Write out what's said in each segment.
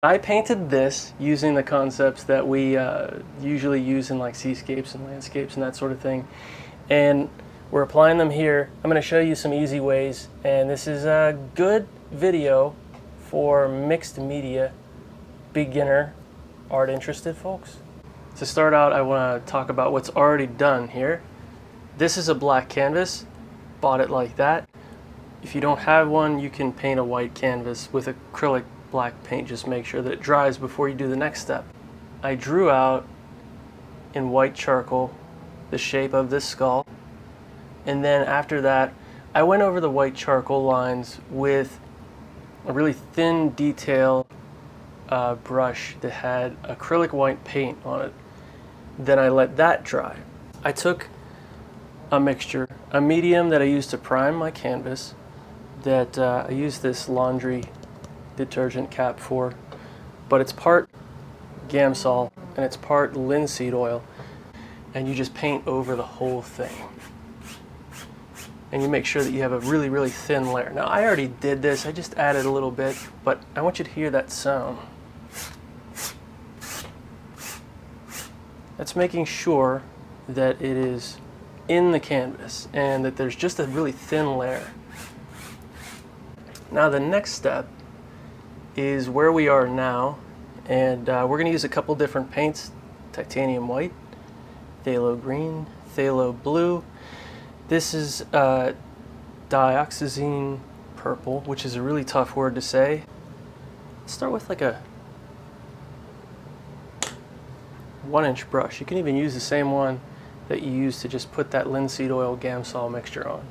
I painted this using the concepts that we usually use in like seascapes and landscapes and that sort of thing. And we're applying them here. I'm going to show you some easy ways. And this is a good video for mixed media, beginner, art interested folks. To start out, I want to talk about what's already done here. This is a black canvas. Bought it like that. If you don't have one, you can paint a white canvas with acrylic black paint. Just make sure that it dries before you do the next step. I drew out in white charcoal the shape of this skull, and then after that I went over the white charcoal lines with a really thin detail brush that had acrylic white paint on it. Then I let that dry. I took a mixture, a medium that I used to prime my canvas, that I used this laundry detergent cap for, but it's part Gamsol and it's part linseed oil, and you just paint over the whole thing. And you make sure that you have a really, really thin layer. Now I already did this, I just added a little bit, but I want you to hear that sound. That's making sure that it is in the canvas and that there's just a really thin layer. Now the next step is where we are now, and we're going to use a couple different paints: titanium white, phthalo green, phthalo blue. This is dioxazine purple, which is a really tough word to say. Let's start with like a 1-inch brush. You can even use the same one that you use to just put that linseed oil Gamsol mixture on.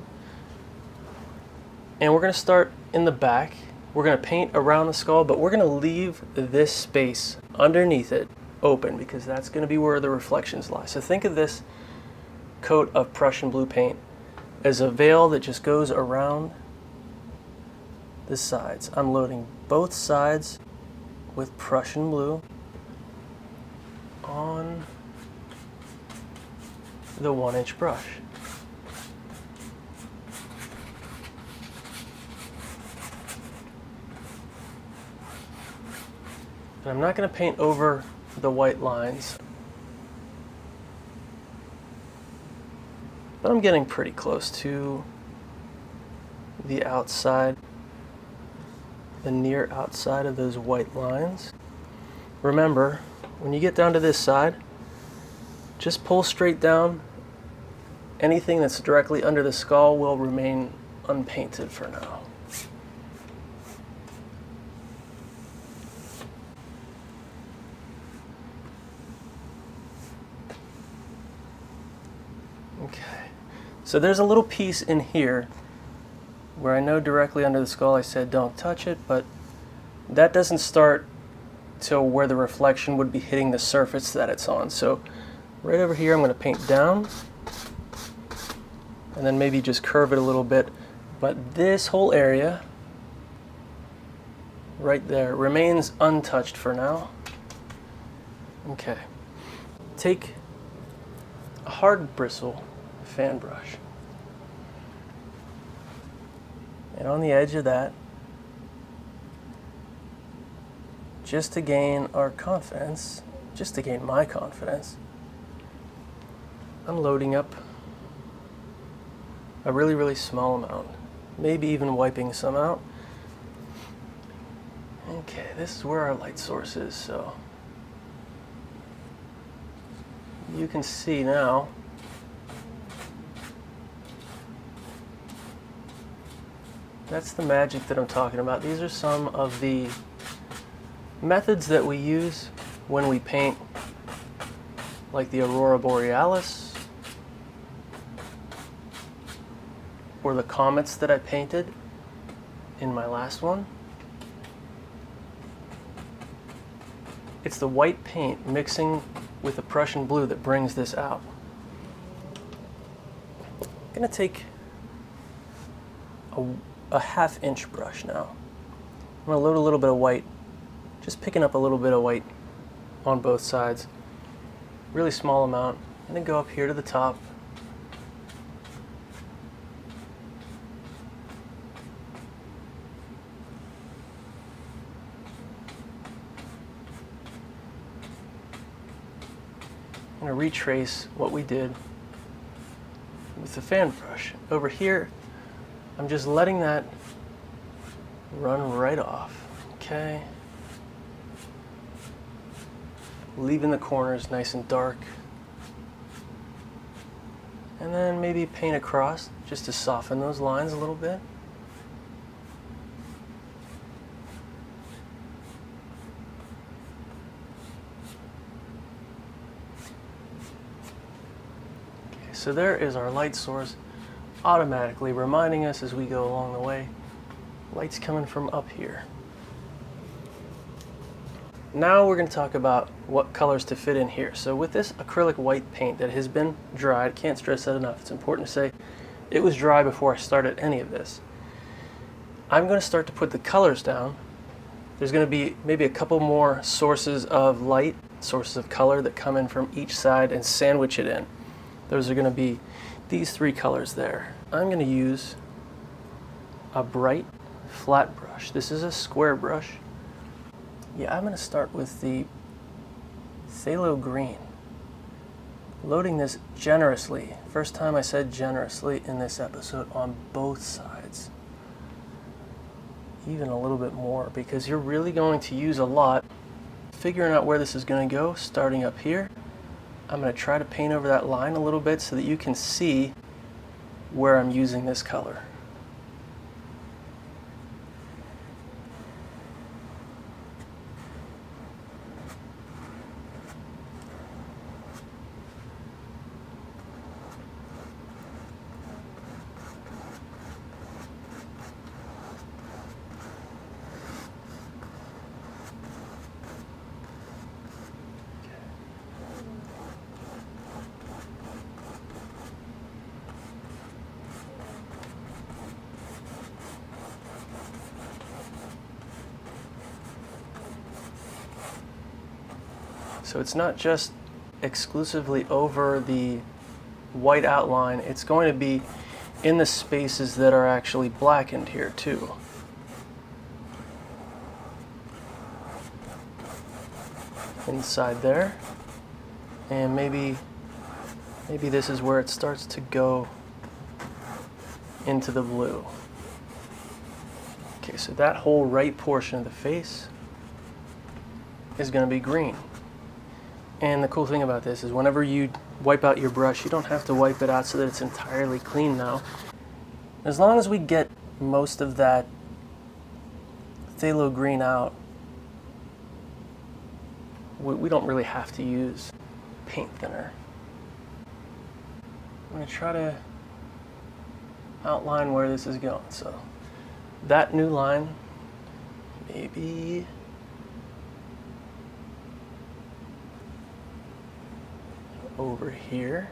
And we're going to start in the back. We're going to paint around the skull, but we're going to leave this space underneath it open because that's going to be where the reflections lie. So think of this coat of Prussian blue paint as a veil that just goes around the sides. I'm loading both sides with Prussian blue on the 1-inch brush. And I'm not going to paint over the white lines, but I'm getting pretty close to the outside, the near outside of those white lines. Remember, when you get down to this side, just pull straight down. Anything that's directly under the skull will remain unpainted for now. Okay, so there's a little piece in here where I know directly under the skull I said don't touch it, but that doesn't start till where the reflection would be hitting the surface that it's on. So right over here I'm going to paint down and then maybe just curve it a little bit, but this whole area right there remains untouched for now. Okay, take a hard bristle fan brush, and on the edge of that, just to gain our confidence, just to gain my confidence, I'm loading up a really, really small amount, maybe even wiping some out. Okay, this is where our light source is, so you can see now that's the magic that I'm talking about. These are some of the methods that we use when we paint like the Aurora Borealis or the comets that I painted in my last one. It's the white paint mixing with the Prussian blue that brings this out. I'm going to take a 1/2-inch brush now. I'm going to load a little bit of white, just picking up a little bit of white on both sides. Really small amount, and then go up here to the top. I'm going to retrace what we did with the fan brush. Over here, I'm just letting that run right off, okay? Leaving the corners nice and dark. And then maybe paint across just to soften those lines a little bit. Okay, so there is our light source automatically reminding us as we go along the way. Light's coming from up here. Now we're going to talk about what colors to fit in here. So with this acrylic white paint that has been dried, can't stress that enough, it's important to say it was dry before I started any of this. I'm going to start to put the colors down. There's going to be maybe a couple more sources of light, sources of color that come in from each side and sandwich it in. Those are going to be these three colors there. I'm going to use a bright flat brush. This is a square brush. Yeah, I'm going to start with the Pthalo green. Loading this generously. First time I said generously in this episode, on both sides. Even a little bit more, because you're really going to use a lot. Figuring out where this is going to go, starting up here. I'm going to try to paint over that line a little bit so that you can see where I'm using this color. So it's not just exclusively over the white outline, it's going to be in the spaces that are actually blackened here too. Inside there, and maybe this is where it starts to go into the blue. Okay, so that whole right portion of the face is going to be green. And the cool thing about this is whenever you wipe out your brush, you don't have to wipe it out so that it's entirely clean now. As long as we get most of that phthalo green out, we don't really have to use paint thinner. I'm going to try to outline where this is going. So that new line, maybe over here.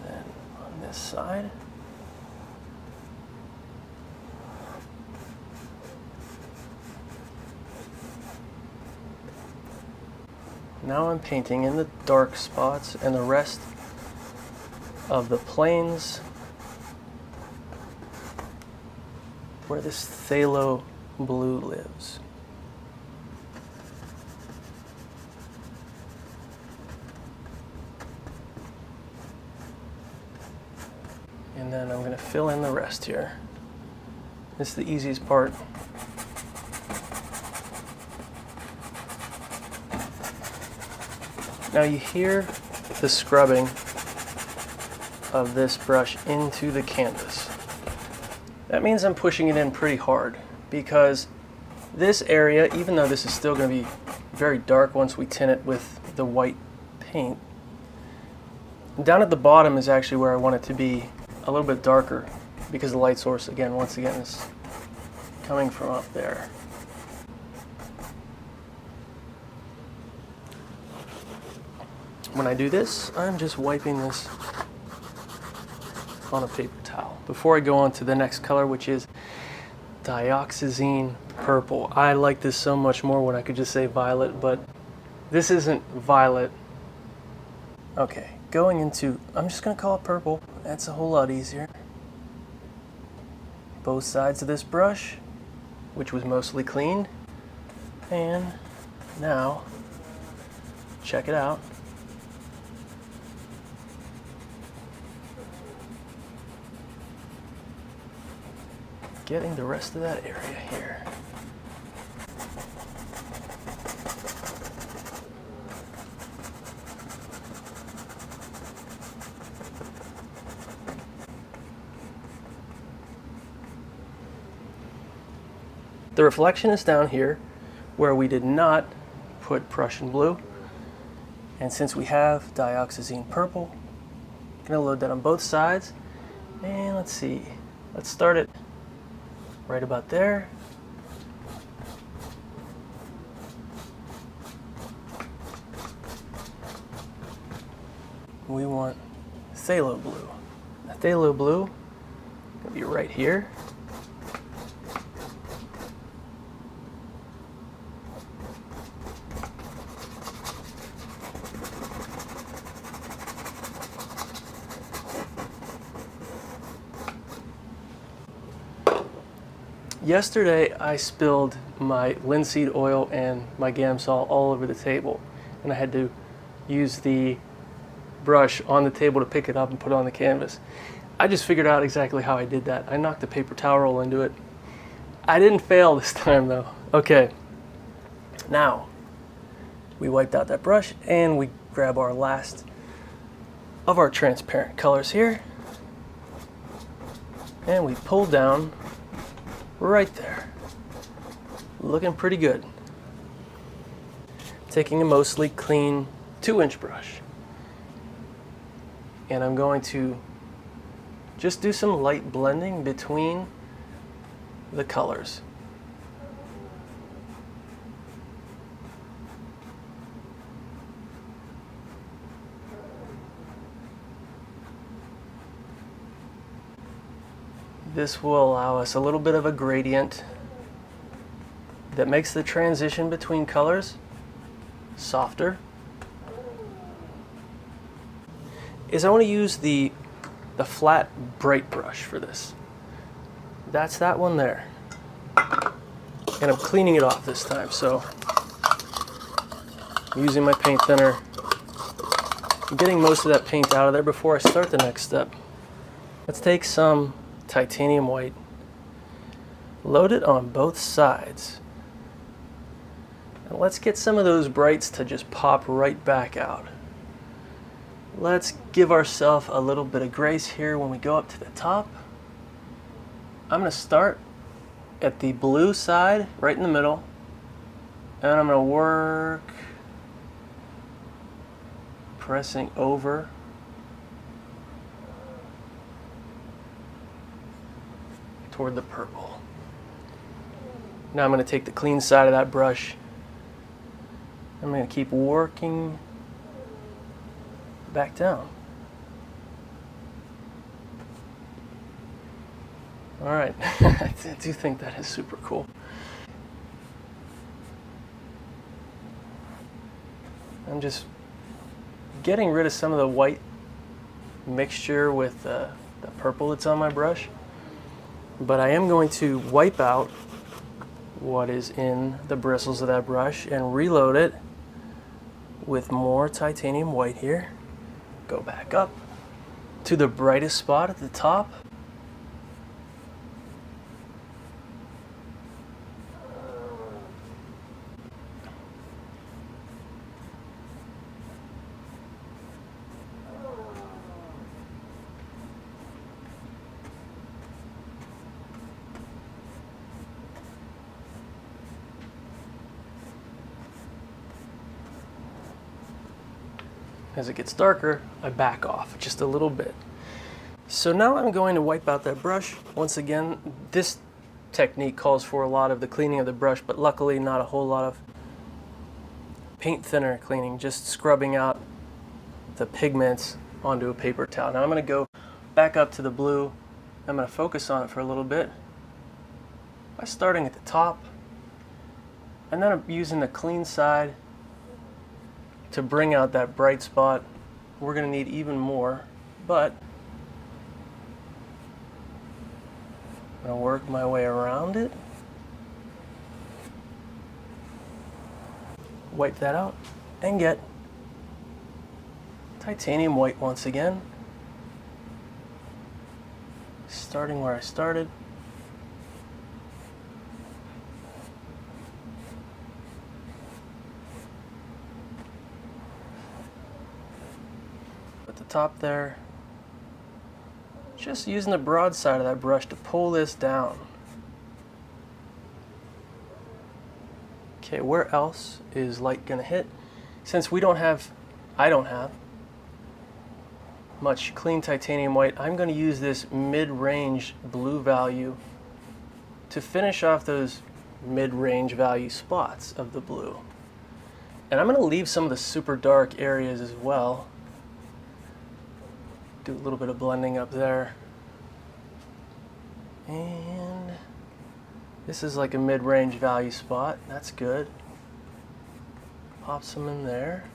Then on this side. Now I'm painting in the dark spots and the rest of the planes where this phthalo blue lives. And then I'm going to fill in the rest here. This is the easiest part. Now you hear the scrubbing of this brush into the canvas. That means I'm pushing it in pretty hard because this area, even though this is still going to be very dark once we tint it with the white paint, down at the bottom is actually where I want it to be a little bit darker because the light source, again, once again, is coming from up there. When I do this, I'm just wiping this on a paper towel before I go on to the next color, which is Dioxazine purple. I like this so much more when I could just say violet, but this isn't violet. Okay, going into, I'm just going to call it purple. That's a whole lot easier. Both sides of this brush, which was mostly cleaned. And now, check it out. Getting the rest of that area here. The reflection is down here where we did not put Prussian blue. And since we have Dioxazine purple, I'm going to load that on both sides. And let's see, let's start it right about there. We want phthalo blue. The phthalo blue is going to be right here. Yesterday I spilled my linseed oil and my Gamsol all over the table, and I had to use the brush on the table to pick it up and put it on the canvas. I just figured out exactly how I did that. I knocked the paper towel roll into it. I didn't fail this time though. Okay, now we wiped out that brush and we grab our last of our transparent colors here, and we pull down right there. Looking pretty good. Taking a mostly clean 2-inch brush, and I'm going to just do some light blending between the colors. This will allow us a little bit of a gradient that makes the transition between colors softer. I want to use the flat bright brush for this. That's that one there. And I'm cleaning it off this time, so I'm using my paint thinner. I'm getting most of that paint out of there before I start the next step. Let's take some titanium white, load it on both sides, and let's get some of those brights to just pop right back out. Let's give ourselves a little bit of grace here when we go up to the top. I'm going to start at the blue side right in the middle, and I'm going to work pressing over toward the purple. Now I'm going to take the clean side of that brush. I'm going to keep working back down. All right, I do think that is super cool. I'm just getting rid of some of the white mixture with the purple that's on my brush. But I am going to wipe out what is in the bristles of that brush and reload it with more titanium white here. Go back up to the brightest spot at the top. As it gets darker, I back off just a little bit. So now I'm going to wipe out that brush. Once again, this technique calls for a lot of the cleaning of the brush, but luckily not a whole lot of paint thinner cleaning, just scrubbing out the pigments onto a paper towel. Now I'm going to go back up to the blue. I'm going to focus on it for a little bit by starting at the top, and then I'm using the clean side to bring out that bright spot we're going to need even more, but I'm going to work my way around it. Wipe that out and get titanium white once again. Starting where I started. At the top there. Just using the broad side of that brush to pull this down. Okay, where else is light gonna hit? Since I don't have much clean titanium white, I'm gonna use this mid-range blue value to finish off those mid-range value spots of the blue. And I'm gonna leave some of the super dark areas as well. Do a little bit of blending up there. And this is like a mid-range value spot. That's good. Pop some in there.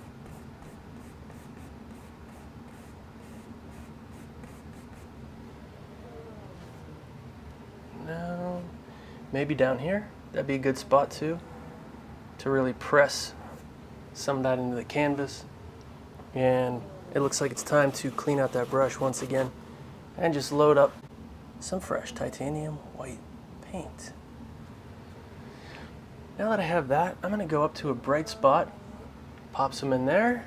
Now, maybe down here. That'd be a good spot too, to really press some of that into the canvas. And it looks like it's time to clean out that brush once again and just load up some fresh titanium white paint. Now that I have that, I'm going to go up to a bright spot, pop some in there,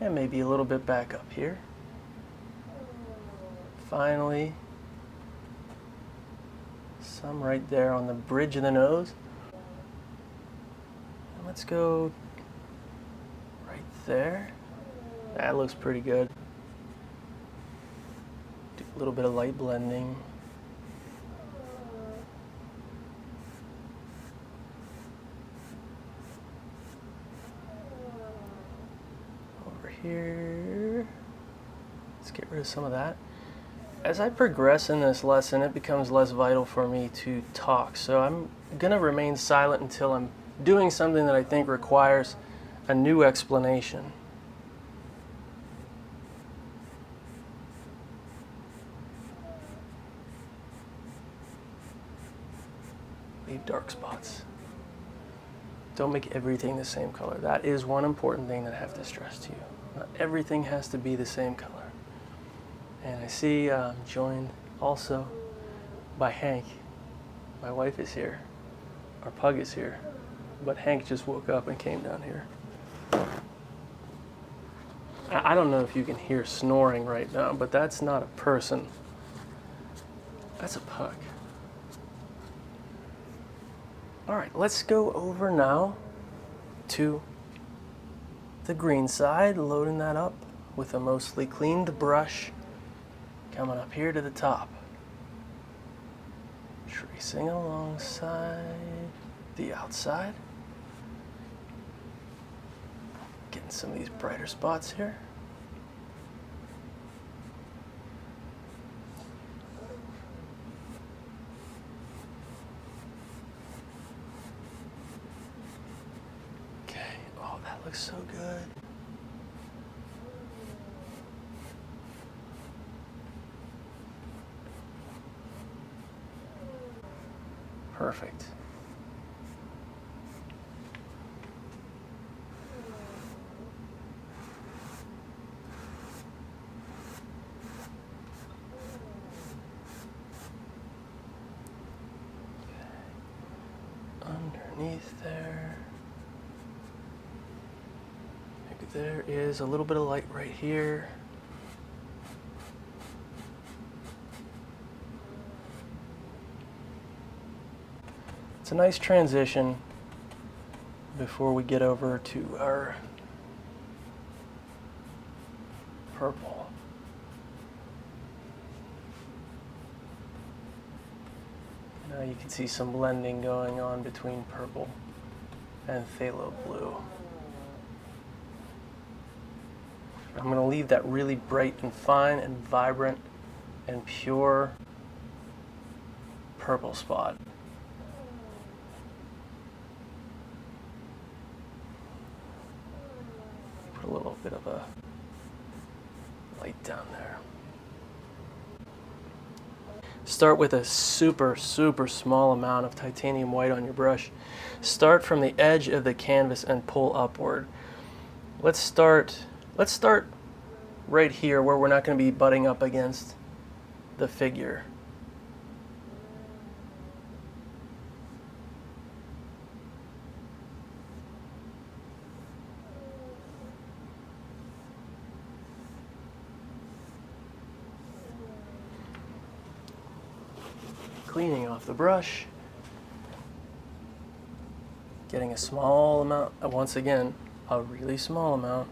and maybe a little bit back up here. Finally, some right there on the bridge of the nose. And let's go right there. That looks pretty good. Do a little bit of light blending. Over here. Let's get rid of some of that. As I progress in this lesson, it becomes less vital for me to talk. So I'm going to remain silent until I'm doing something that I think requires a new explanation. Leave dark spots. Don't make everything the same color. That is one important thing that I have to stress to you. Not everything has to be the same color. And I see I'm joined also by Hank. My wife is here. Our pug is here. But Hank just woke up and came down here. I don't know if you can hear snoring right now, but that's not a person. That's a pug. All right, let's go over now to the green side, loading that up with a mostly cleaned brush, coming up here to the top, tracing alongside the outside, getting some of these brighter spots here. Looks so good. Perfect. Underneath there. There is a little bit of light right here. It's a nice transition before we get over to our purple. Now you can see some blending going on between purple and phthalo blue. I'm going to leave that really bright and fine and vibrant and pure purple spot. Put a little bit of a light down there. Start with a super small amount of titanium white on your brush. Start from the edge of the canvas and pull upward. Let's start right here where we're not going to be butting up against the figure. Cleaning off the brush, getting a small amount, once again, a really small amount,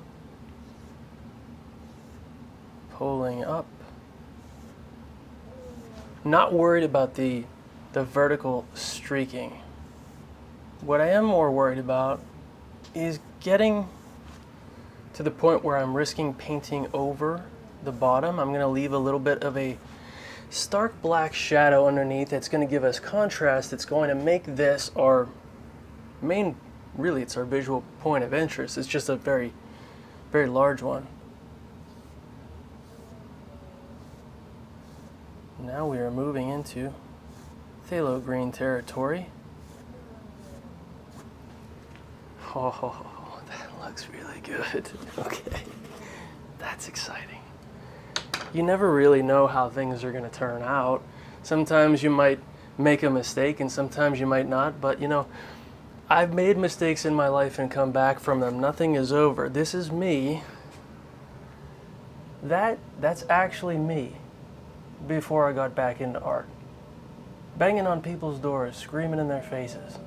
pulling up. Not worried about the vertical streaking. What I am more worried about is getting to the point where I'm risking painting over the bottom. I'm going to leave a little bit of a stark black shadow underneath that's going to give us contrast. It's going to make this our main, really it's our visual point of interest. It's just a very large one. Now we are moving into phthalo green territory. Oh, that looks really good. Okay, that's exciting. You never really know how things are going to turn out. Sometimes you might make a mistake and sometimes you might not, but you know, I've made mistakes in my life and come back from them. Nothing is over. This is me. That's actually me before I got back into art. Banging on people's doors, screaming in their faces,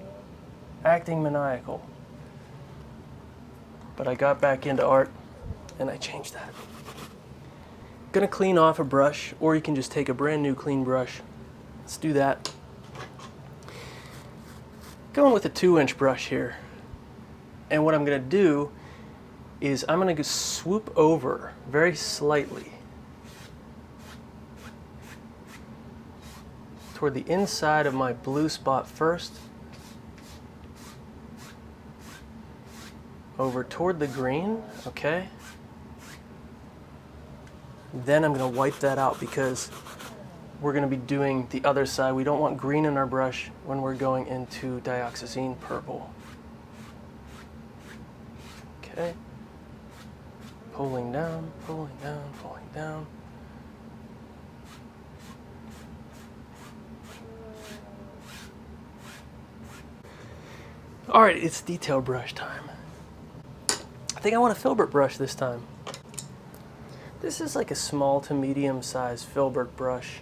acting maniacal. But I got back into art and I changed that. Gonna clean off a brush, or you can just take a brand new clean brush. Let's do that. Going with a 2-inch brush here. And what I'm gonna do is I'm gonna swoop over very slightly toward the inside of my blue spot first, over toward the green, okay? Then I'm going to wipe that out because we're going to be doing the other side. We don't want green in our brush when we're going into dioxazine purple. Okay. Pulling down, pulling down, pulling down. All right, it's detail brush time. I think I want a filbert brush this time. This is like a small to medium sized filbert brush,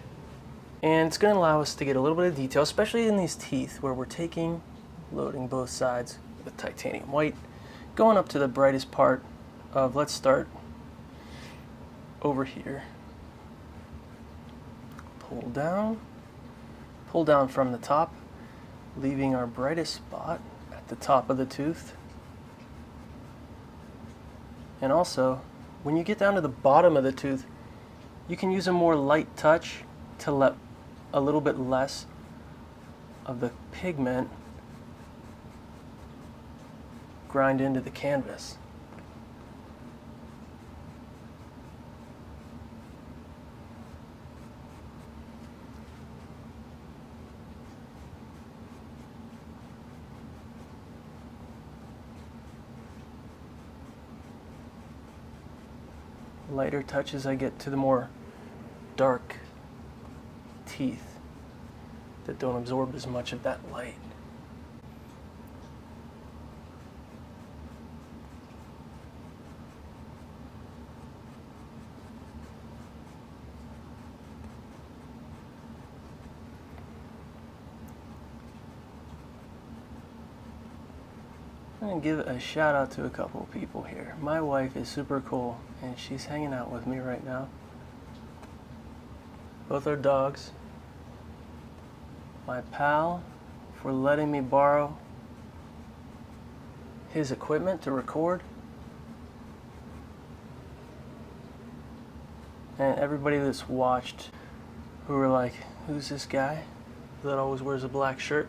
and it's going to allow us to get a little bit of detail, especially in these teeth where we're loading both sides with titanium white, going up to the brightest part of, let's start over here. Pull down from the top, leaving our brightest spot at the top of the tooth. And also, when you get down to the bottom of the tooth, you can use a more light touch to let a little bit less of the pigment grind into the canvas. Lighter touches I get to the more dark teeth that don't absorb as much of that light. I'm going to give a shout out to a couple of people here. My wife is super cool and she's hanging out with me right now. Both our dogs. My pal for letting me borrow his equipment to record. And everybody that's watched who were like, who's this guy that always wears a black shirt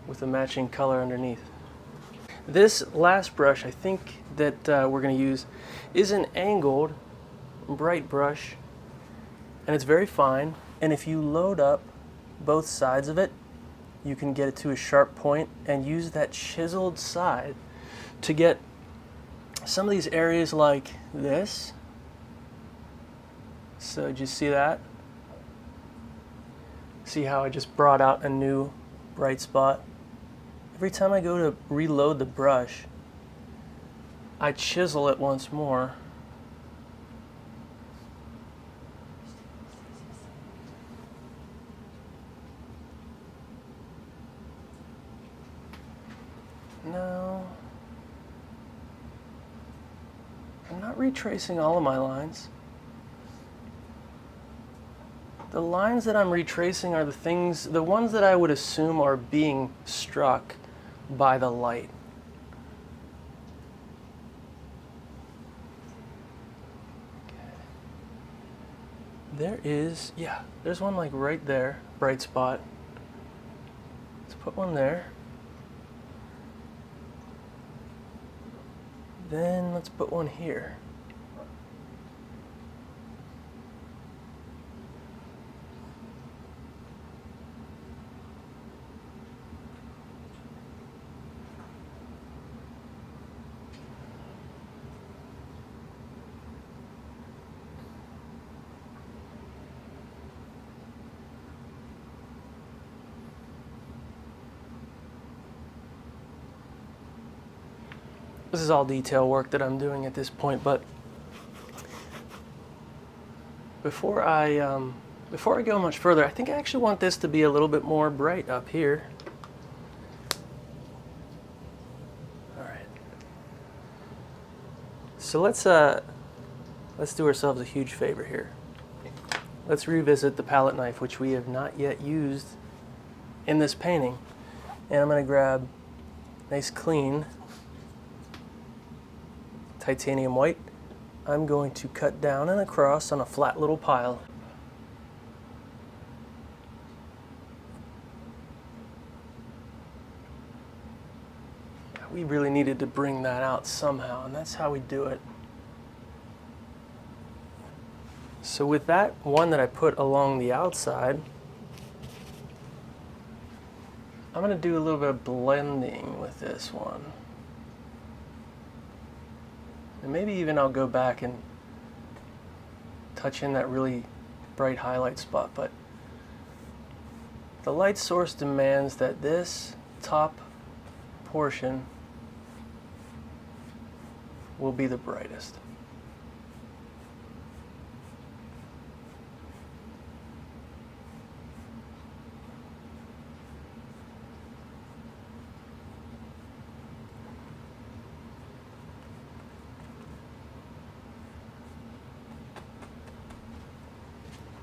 with a matching color underneath? This last brush I think that we're going to use is an angled bright brush, and it's very fine, and if you load up both sides of it, you can get it to a sharp point and use that chiseled side to get some of these areas like this. So did you see that? See how I just brought out a new bright spot? Every time I go to reload the brush, I chisel it once more. No, I'm not retracing all of my lines. The lines that I'm retracing are the ones that I would assume are being struck by the light. There is, yeah, there's one like right there, bright spot. Let's put one there. Then let's put one here. This is all detail work that I'm doing at this point, but before I go much further, I think I actually want this to be a little bit more bright up here. All right. So let's do ourselves a huge favor here. Let's revisit the palette knife, which we have not yet used in this painting, and I'm going to grab nice clean titanium white. I'm going to cut down and across on a flat little pile. We really needed to bring that out somehow, and that's how we do it. So with that one that I put along the outside, I'm going to do a little bit of blending with this one. And maybe even I'll go back and touch in that really bright highlight spot, but the light source demands that this top portion will be the brightest.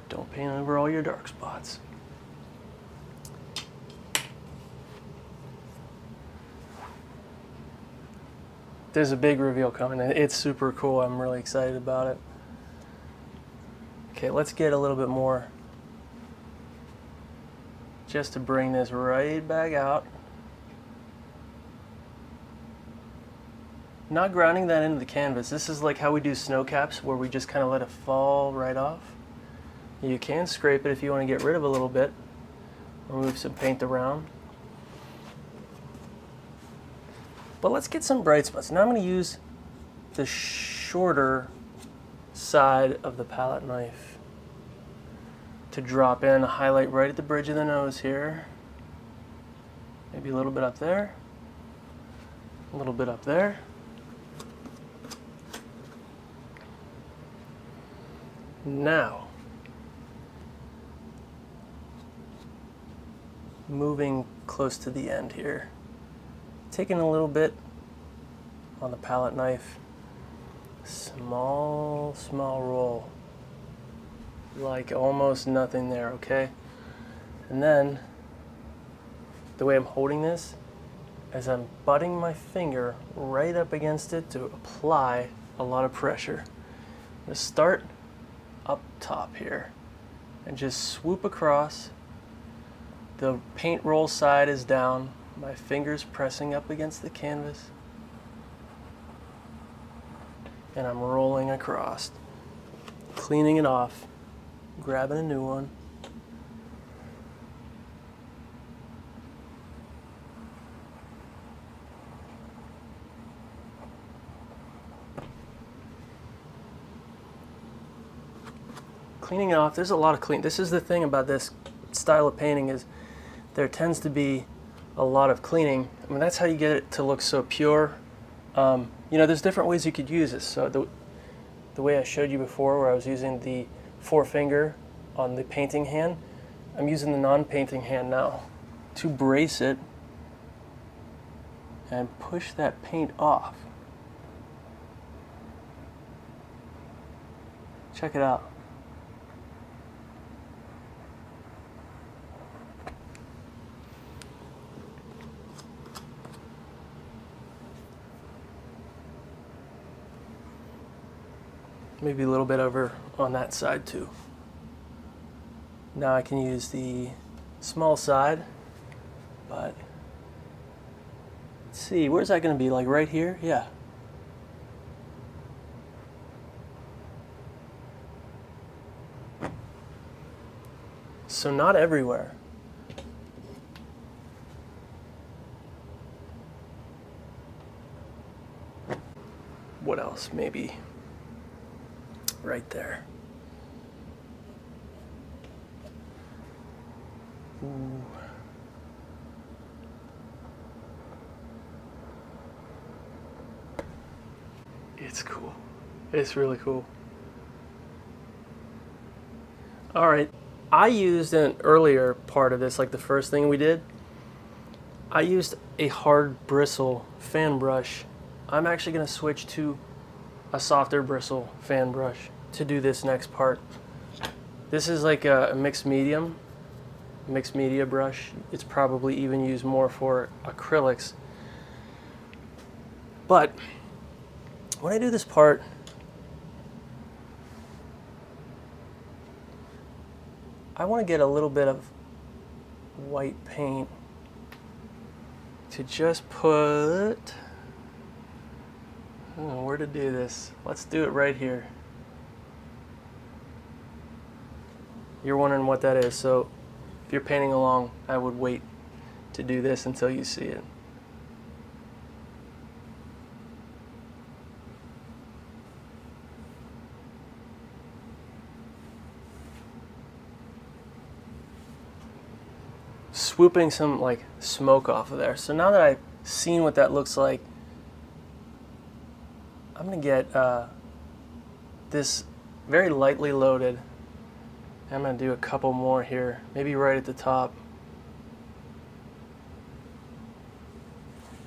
Don't paint over all your dark spots. There's a big reveal coming. It's super cool. I'm really excited about it. Okay, let's get a little bit more just to bring this right back out. Not grounding that into the canvas. This is like how we do snow caps, where we just kind of let it fall right off. You can scrape it if you want to get rid of a little bit, remove some paint around. But let's get some bright spots. Now I'm going to use the shorter side of the palette knife to drop in a highlight right at the bridge of the nose here. Maybe a little bit up there, a little bit up there. Now, moving close to the end here, taking a little bit on the palette knife, small roll, like almost nothing there, okay? And then the way I'm holding this is I'm butting my finger right up against it to apply a lot of pressure. I'm going to start up top here and just swoop across. The paint roll side is down, My fingers pressing up against the canvas, and I'm rolling across, cleaning it off, grabbing a new one. Cleaning it off, there's a lot of clean. This is the thing about this style of painting, is there tends to be a lot of cleaning. I mean, that's how you get it to look so pure. You know, there's different ways you could use this. So the way I showed you before, where I was using the forefinger on the painting hand, I'm using the non-painting hand now to brace it and push that paint off. Check it out. Maybe a little bit over on that side too. Now I can use the small side, but let's see, where's that going to be? Like right here? Yeah. So not everywhere. What else? Maybe right there. Ooh. It's cool. It's really cool. All right. I used an earlier part of this, like the first thing we did, I used a hard bristle fan brush. I'm actually going to switch to a softer bristle fan brush to do this next part. This is like a mixed media brush. It's probably even used more for acrylics. But when I do this part, I want to get a little bit of white paint to just put, I don't know where to do this. Let's do it right here. You're wondering what that is, so if you're painting along, I would wait to do this until you see it. Swooping some like smoke off of there. So now that I've seen what that looks like, I'm gonna get this very lightly loaded. I'm gonna do a couple more here, maybe right at the top.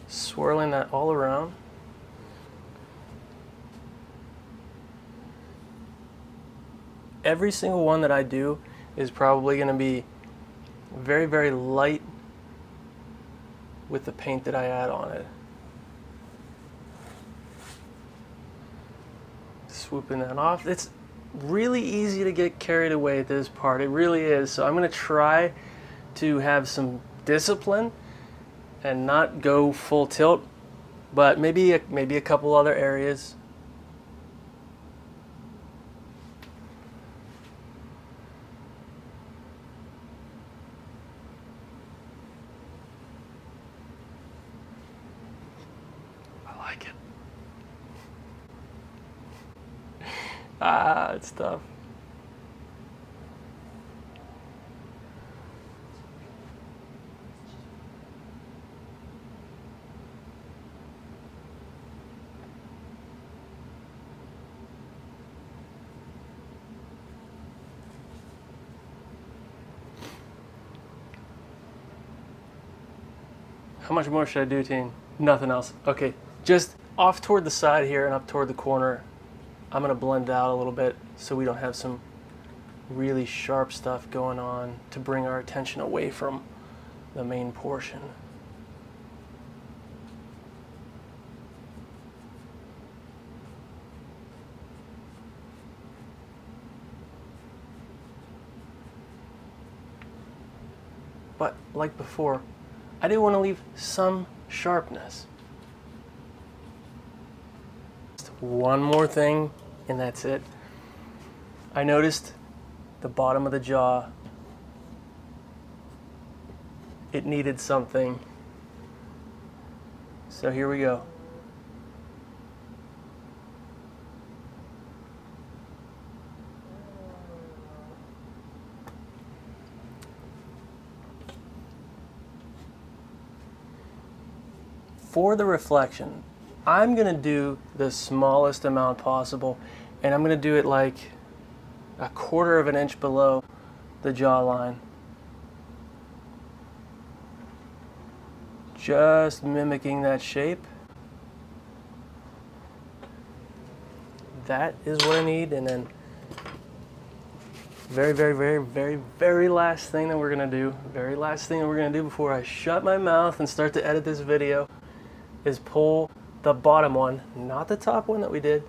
Swirling that all around. Every single one that I do is probably gonna be very, very light with the paint that I add on it. Swooping that off. It's really easy to get carried away at this part. It really is. So I'm going to try to have some discipline and not go full tilt, but maybe a couple other areas. It's tough. How much more should I do, team? Nothing else. Okay, just off toward the side here and up toward the corner. I'm gonna blend it out a little bit so we don't have some really sharp stuff going on to bring our attention away from the main portion. But like before, I do want to leave some sharpness. Just one more thing, and that's it. I noticed the bottom of the jaw, it needed something. So here we go. For the reflection, I'm going to do the smallest amount possible, and I'm going to do it like a 1/4 of an inch below the jawline. Just mimicking that shape. That is what I need, and then very last thing that we're going to do, before I shut my mouth and start to edit this video, is pull the bottom one, not the top one that we did,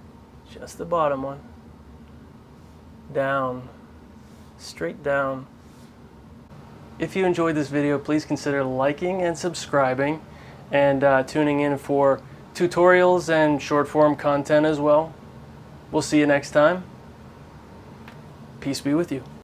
just the bottom one, down, straight down. If you enjoyed this video, please consider liking and subscribing, and tuning in for tutorials and short form content as well. We'll see you next time. Peace be with you.